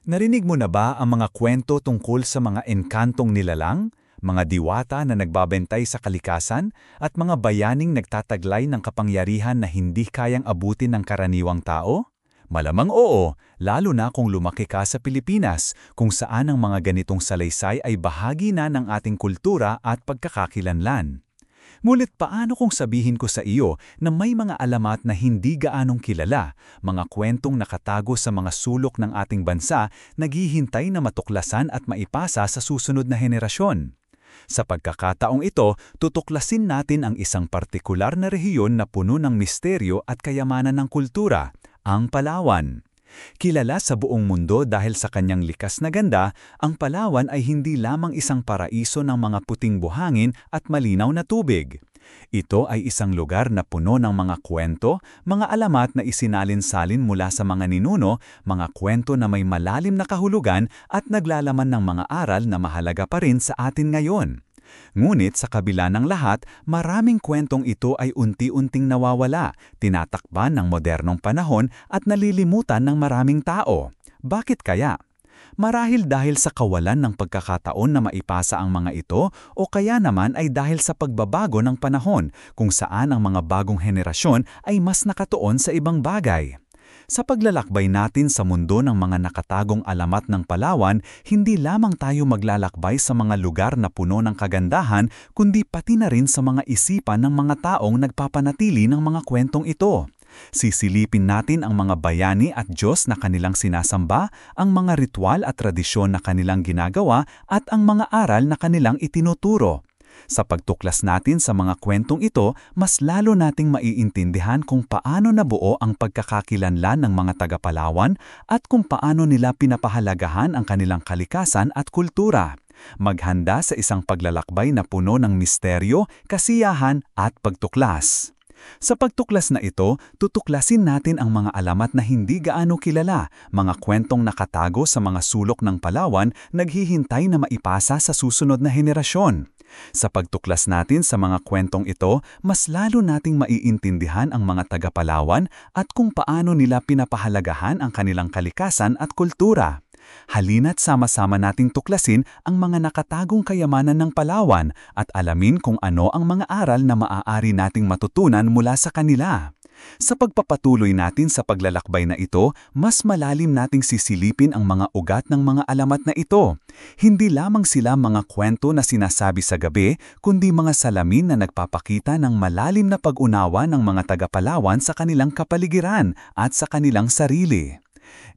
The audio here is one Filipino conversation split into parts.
Narinig mo na ba ang mga kwento tungkol sa mga engkantong nilalang, mga diwata na nagbabantay sa kalikasan, at mga bayaning nagtataglay ng kapangyarihan na hindi kayang abutin ng karaniwang tao? Malamang oo, lalo na kung lumaki ka sa Pilipinas, kung saan ang mga ganitong salaysay ay bahagi na ng ating kultura at pagkakakilanlan. Ngunit paano kung sabihin ko sa iyo na may mga alamat na hindi gaanong kilala, mga kwentong nakatago sa mga sulok ng ating bansa, naghihintay na matuklasan at maipasa sa susunod na henerasyon? Sa pagkakataong ito, tutuklasin natin ang isang partikular na rehiyon na puno ng misteryo at kayamanan ng kultura, ang Palawan. Kilala sa buong mundo dahil sa kanyang likas na ganda, ang Palawan ay hindi lamang isang paraiso ng mga puting buhangin at malinaw na tubig. Ito ay isang lugar na puno ng mga kwento, mga alamat na isinalin-salin mula sa mga ninuno, mga kwento na may malalim na kahulugan at naglalaman ng mga aral na mahalaga pa rin sa atin ngayon. Ngunit sa kabila ng lahat, maraming kwentong ito ay unti-unting nawawala, tinatakpan ng modernong panahon at nalilimutan ng maraming tao. Bakit kaya? Marahil dahil sa kawalan ng pagkakataon na maipasa ang mga ito o kaya naman ay dahil sa pagbabago ng panahon kung saan ang mga bagong henerasyon ay mas nakatuon sa ibang bagay. Sa paglalakbay natin sa mundo ng mga nakatagong alamat ng Palawan, hindi lamang tayo maglalakbay sa mga lugar na puno ng kagandahan, kundi pati na rin sa mga isipan ng mga taong nagpapanatili ng mga kwentong ito. Sisilipin natin ang mga bayani at Diyos na kanilang sinasamba, ang mga ritual at tradisyon na kanilang ginagawa, at ang mga aral na kanilang itinuturo. Sa pagtuklas natin sa mga kwentong ito, mas lalo nating maiintindihan kung paano nabuo ang pagkakakilanlan ng mga taga-Palawan at kung paano nila pinapahalagahan ang kanilang kalikasan at kultura. Maghanda sa isang paglalakbay na puno ng misteryo, kasiyahan at pagtuklas. Sa pagtuklas na ito, tutuklasin natin ang mga alamat na hindi gaano kilala, mga kwentong nakatago sa mga sulok ng Palawan naghihintay na maipasa sa susunod na henerasyon. Sa pagtuklas natin sa mga kwentong ito, mas lalo nating maiintindihan ang mga taga-Palawan at kung paano nila pinapahalagahan ang kanilang kalikasan at kultura. Halina't sama-sama nating tuklasin ang mga nakatagong kayamanan ng Palawan at alamin kung ano ang mga aral na maaari nating matutunan mula sa kanila. Sa pagpapatuloy natin sa paglalakbay na ito, mas malalim nating sisilipin ang mga ugat ng mga alamat na ito. Hindi lamang sila mga kwento na sinasabi sa gabi, kundi mga salamin na nagpapakita ng malalim na pag-unawa ng mga taga-Palawan sa kanilang kapaligiran at sa kanilang sarili.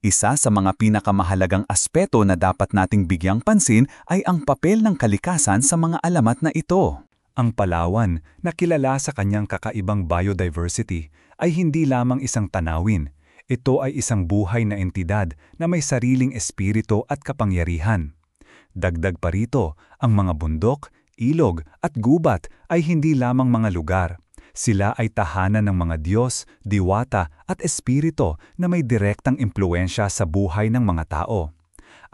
Isa sa mga pinakamahalagang aspeto na dapat nating bigyang pansin ay ang papel ng kalikasan sa mga alamat na ito. Ang Palawan, na kilala sa kanyang kakaibang biodiversity, ay hindi lamang isang tanawin. Ito ay isang buhay na entidad na may sariling espiritu at kapangyarihan. Dagdag pa rito, ang mga bundok, ilog at gubat ay hindi lamang mga lugar. Sila ay tahanan ng mga Diyos, diwata at espiritu na may direktang impluensya sa buhay ng mga tao.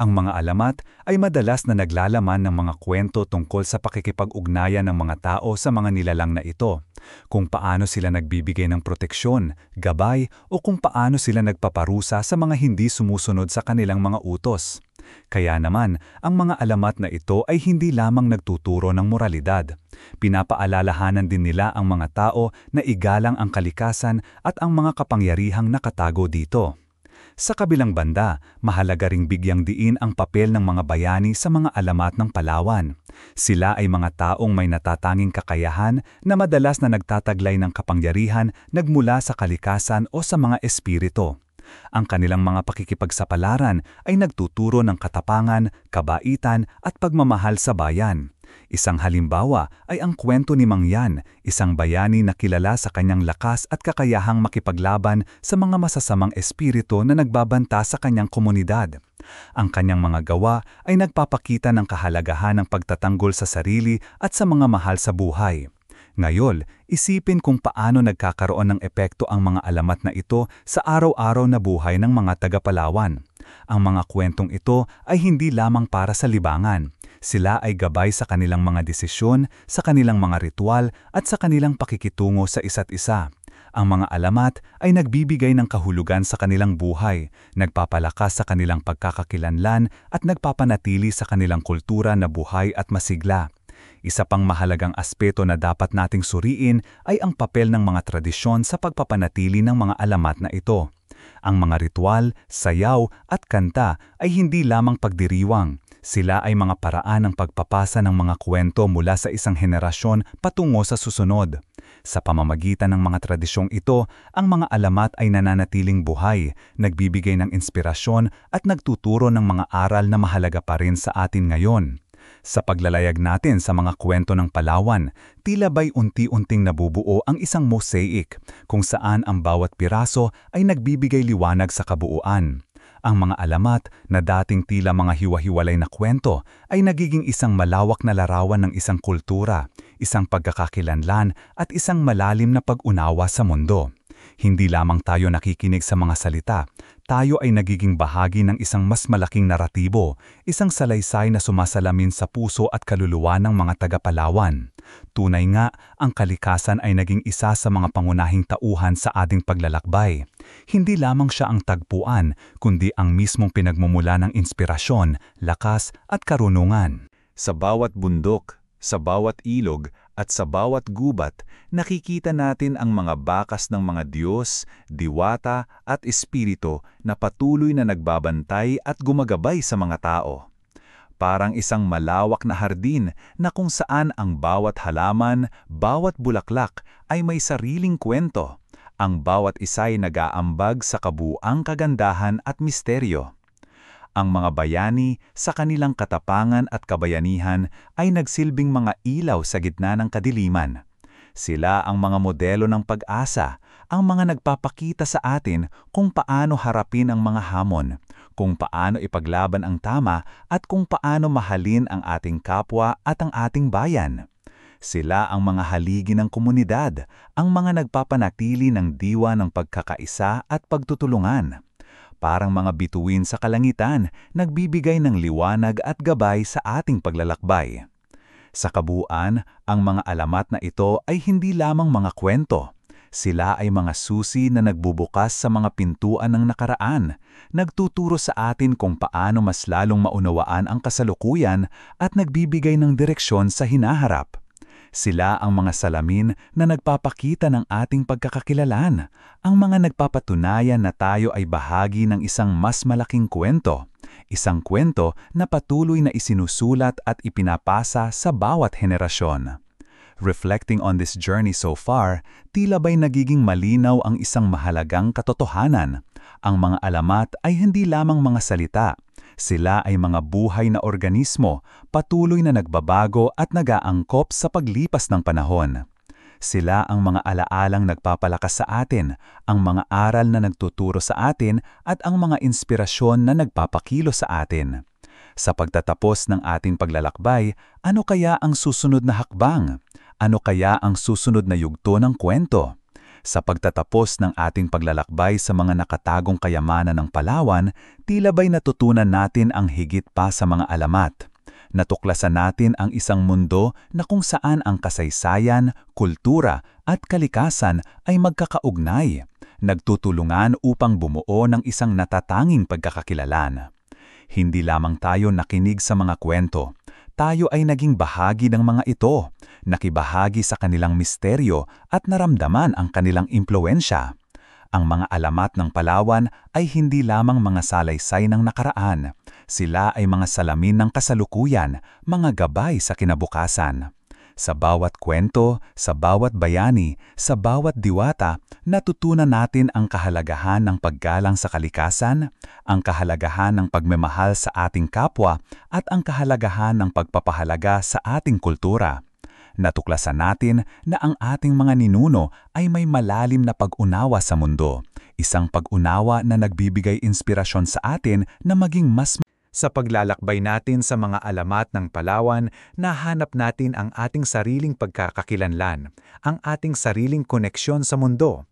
Ang mga alamat ay madalas na naglalaman ng mga kwento tungkol sa pakikipag-ugnayan ng mga tao sa mga nilalang na ito, kung paano sila nagbibigay ng proteksyon, gabay o kung paano sila nagpaparusa sa mga hindi sumusunod sa kanilang mga utos. Kaya naman, ang mga alamat na ito ay hindi lamang nagtuturo ng moralidad. Pinapaalalahanan din nila ang mga tao na igalang ang kalikasan at ang mga kapangyarihang nakatago dito. Sa kabilang banda, mahalaga ring bigyang diin ang papel ng mga bayani sa mga alamat ng Palawan. Sila ay mga taong may natatanging kakayahan na madalas na nagtataglay ng kapangyarihan nagmula sa kalikasan o sa mga espiritu. Ang kanilang mga pakikipagsapalaran ay nagtuturo ng katapangan, kabaitan at pagmamahal sa bayan. Isang halimbawa ay ang kwento ni Mang Yan, isang bayani na kilala sa kanyang lakas at kakayahang makipaglaban sa mga masasamang espiritu na nagbabanta sa kanyang komunidad. Ang kanyang mga gawa ay nagpapakita ng kahalagahan ng pagtatanggol sa sarili at sa mga mahal sa buhay. Ngayon, isipin kung paano nagkakaroon ng epekto ang mga alamat na ito sa araw-araw na buhay ng mga taga-Palawan. Ang mga kwentong ito ay hindi lamang para sa libangan. Sila ay gabay sa kanilang mga desisyon, sa kanilang mga ritual at sa kanilang pakikitungo sa isa't isa. Ang mga alamat ay nagbibigay ng kahulugan sa kanilang buhay, nagpapalakas sa kanilang pagkakakilanlan at nagpapanatili sa kanilang kultura na buhay at masigla. Isa pang mahalagang aspeto na dapat nating suriin ay ang papel ng mga tradisyon sa pagpapanatili ng mga alamat na ito. Ang mga ritual, sayaw at kanta ay hindi lamang pagdiriwang. Sila ay mga paraan ng pagpapasa ng mga kwento mula sa isang henerasyon patungo sa susunod. Sa pamamagitan ng mga tradisyong ito, ang mga alamat ay nananatiling buhay, nagbibigay ng inspirasyon at nagtuturo ng mga aral na mahalaga pa rin sa atin ngayon. Sa paglalayag natin sa mga kwento ng Palawan, tila ba'y unti-unting nabubuo ang isang mosaic kung saan ang bawat piraso ay nagbibigay liwanag sa kabuuan. Ang mga alamat na dating tila mga hiwa-hiwalay na kwento ay nagiging isang malawak na larawan ng isang kultura, isang pagkakakilanlan at isang malalim na pag-unawa sa mundo. Hindi lamang tayo nakikinig sa mga salita, tayo ay nagiging bahagi ng isang mas malaking naratibo, isang salaysay na sumasalamin sa puso at kaluluwa ng mga taga-Palawan. Tunay nga, ang kalikasan ay naging isa sa mga pangunahing tauhan sa ating paglalakbay. Hindi lamang siya ang tagpuan, kundi ang mismong pinagmumula ng inspirasyon, lakas at karunungan. Sa bawat bundok, sa bawat ilog at sa bawat gubat, nakikita natin ang mga bakas ng mga Diyos, diwata at espiritu na patuloy na nagbabantay at gumagabay sa mga tao. Parang isang malawak na hardin na kung saan ang bawat halaman, bawat bulaklak ay may sariling kwento. Ang bawat isa'y nag-aambag sa kabuuang kagandahan at misteryo. Ang mga bayani sa kanilang katapangan at kabayanihan ay nagsilbing mga ilaw sa gitna ng kadiliman. Sila ang mga modelo ng pag-asa, ang mga nagpapakita sa atin kung paano harapin ang mga hamon, kung paano ipaglaban ang tama at kung paano mahalin ang ating kapwa at ang ating bayan. Sila ang mga haligi ng komunidad, ang mga nagpapanatili ng diwa ng pagkakaisa at pagtutulungan. Parang mga bituin sa kalangitan, nagbibigay ng liwanag at gabay sa ating paglalakbay. Sa kabuuan, ang mga alamat na ito ay hindi lamang mga kwento. Sila ay mga susi na nagbubukas sa mga pintuan ng nakaraan, nagtuturo sa atin kung paano mas lalong maunawaan ang kasalukuyan at nagbibigay ng direksyon sa hinaharap. Sila ang mga salamin na nagpapakita ng ating pagkakakilalan, ang mga nagpapatunayan na tayo ay bahagi ng isang mas malaking kwento, isang kwento na patuloy na isinusulat at ipinapasa sa bawat henerasyon. Reflecting on this journey so far, tila ba'y nagiging malinaw ang isang mahalagang katotohanan. Ang mga alamat ay hindi lamang mga salita. Sila ay mga buhay na organismo, patuloy na nagbabago at nag-aangkop sa paglipas ng panahon. Sila ang mga alaalang nagpapalakas sa atin, ang mga aral na nagtuturo sa atin at ang mga inspirasyon na nagpapakilo sa atin. Sa pagtatapos ng ating paglalakbay, ano kaya ang susunod na hakbang? Ano kaya ang susunod na yugto ng kwento? Sa pagtatapos ng ating paglalakbay sa mga nakatagong kayamanan ng Palawan, tila ba'y natutunan natin ang higit pa sa mga alamat. Natuklasan natin ang isang mundo na kung saan ang kasaysayan, kultura at kalikasan ay magkakaugnay, nagtutulungan upang bumuo ng isang natatanging pagkakakilalan. Hindi lamang tayo nakinig sa mga kwento, tayo ay naging bahagi ng mga ito, nakibahagi sa kanilang misteryo at naramdaman ang kanilang impluwensya. Ang mga alamat ng Palawan ay hindi lamang mga salaysay ng nakaraan. Sila ay mga salamin ng kasalukuyan, mga gabay sa kinabukasan. Sa bawat kwento, sa bawat bayani, sa bawat diwata, natutunan natin ang kahalagahan ng paggalang sa kalikasan, ang kahalagahan ng pagmamahal sa ating kapwa, at ang kahalagahan ng pagpapahalaga sa ating kultura. Natuklasan natin na ang ating mga ninuno ay may malalim na pag-unawa sa mundo, isang pag-unawa na nagbibigay inspirasyon sa atin na maging mas. Sa paglalakbay natin sa mga alamat ng Palawan, nahanap natin ang ating sariling pagkakakilanlan, ang ating sariling koneksyon sa mundo.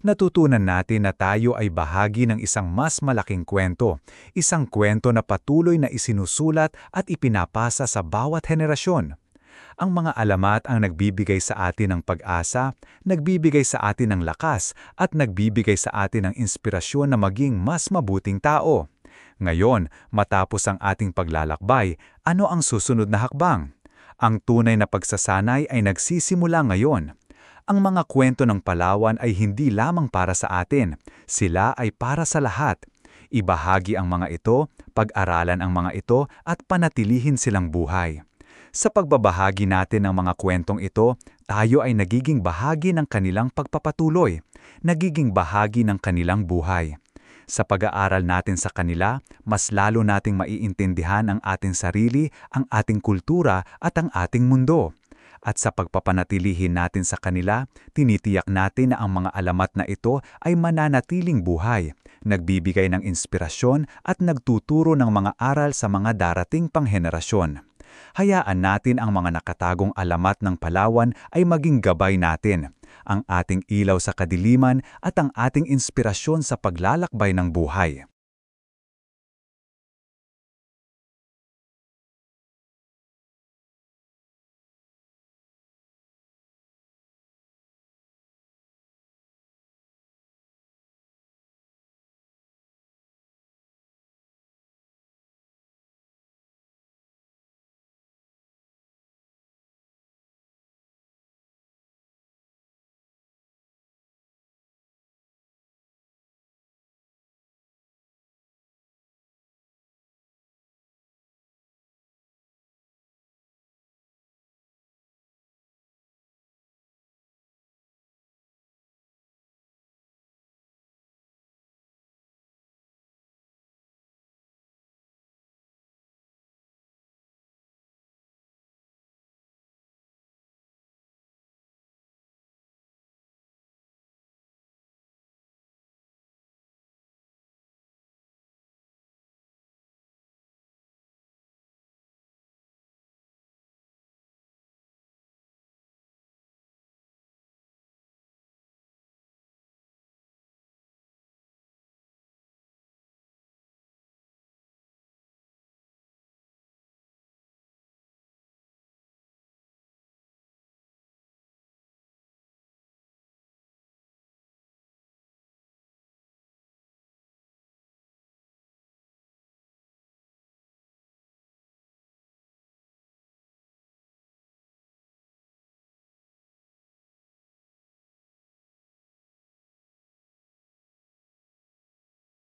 Natutunan natin na tayo ay bahagi ng isang mas malaking kwento, isang kwento na patuloy na isinusulat at ipinapasa sa bawat henerasyon. Ang mga alamat ang nagbibigay sa atin ng pag-asa, nagbibigay sa atin ng lakas, at nagbibigay sa atin ng inspirasyon na maging mas mabuting tao. Ngayon, matapos ang ating paglalakbay, ano ang susunod na hakbang? Ang tunay na pagsasanay ay nagsisimula ngayon. Ang mga kwento ng Palawan ay hindi lamang para sa atin, sila ay para sa lahat. Ibahagi ang mga ito, pag-aralan ang mga ito, at panatilihin silang buhay. Sa pagbabahagi natin ng mga kwentong ito, tayo ay nagiging bahagi ng kanilang pagpapatuloy, nagiging bahagi ng kanilang buhay. Sa pag-aaral natin sa kanila, mas lalo nating maiintindihan ang ating sarili, ang ating kultura at ang ating mundo. At sa pagpapanatilihin natin sa kanila, tinitiyak natin na ang mga alamat na ito ay mananatiling buhay, nagbibigay ng inspirasyon at nagtuturo ng mga aral sa mga darating pang henerasyon. Hayaan natin ang mga nakatagong alamat ng Palawan ay maging gabay natin, ang ating ilaw sa kadiliman at ang ating inspirasyon sa paglalakbay ng buhay.